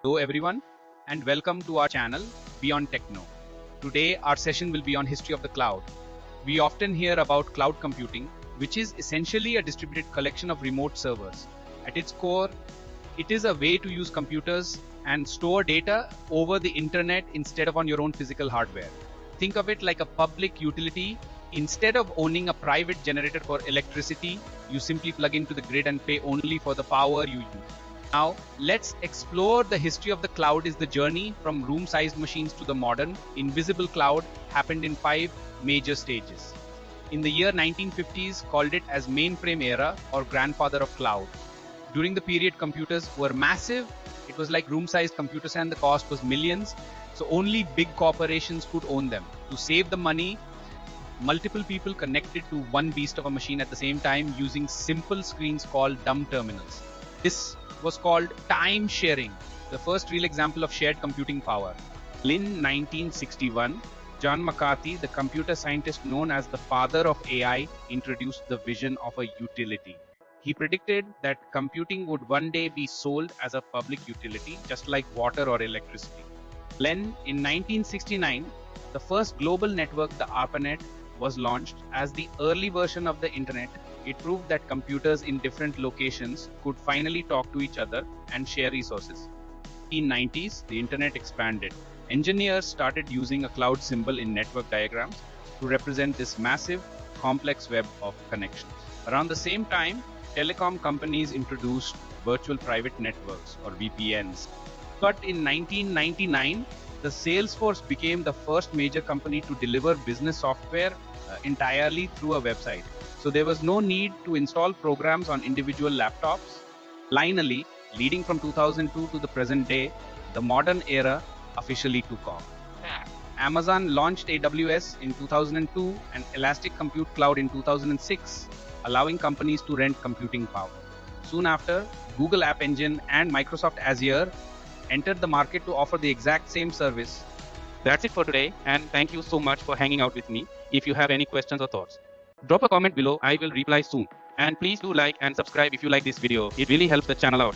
Hello everyone and welcome to our channel Beyond Techno. Today our session will be on history of the cloud. We often hear about cloud computing, which is essentially a distributed collection of remote servers. At its core, it is a way to use computers and store data over the internet instead of on your own physical hardware. Think of it like a public utility. Instead of owning a private generator for electricity, you simply plug into the grid and pay only for the power you use. Now, let's explore the history of the cloud. Is the journey from room-sized machines to the modern, invisible cloud happened in 5 major stages. In the year 1950s, called it as mainframe era or grandfather of cloud. During the period, computers were massive. It was like room-sized computers and the cost was millions. So only big corporations could own them. To save the money, multiple people connected to one beast of a machine at the same time using simple screens called dumb terminals. This was called time sharing, the first real example of shared computing power. In 1961, John McCarthy, the computer scientist known as the father of AI, introduced the vision of a utility. He predicted that computing would one day be sold as a public utility, just like water or electricity. Then, in 1969, the first global network, the ARPANET, was launched as the early version of the internet. It proved that computers in different locations could finally talk to each other and share resources. In the 1990s, the internet expanded. Engineers started using a cloud symbol in network diagrams to represent this massive, complex web of connections. Around the same time, telecom companies introduced virtual private networks or VPNs. But in 1999, the Salesforce became the first major company to deliver business software entirely through a website. So there was no need to install programs on individual laptops. Finally, leading from 2002 to the present day, the modern era officially took off. Amazon launched AWS in 2002 and Elastic Compute Cloud in 2006, allowing companies to rent computing power. Soon after, Google App Engine and Microsoft Azure entered the market to offer the exact same service. That's it for today, and thank you so much for hanging out with me. If you have any questions or thoughts, drop a comment below. I will reply soon. And please do like and subscribe if you like this video. It really helps the channel out.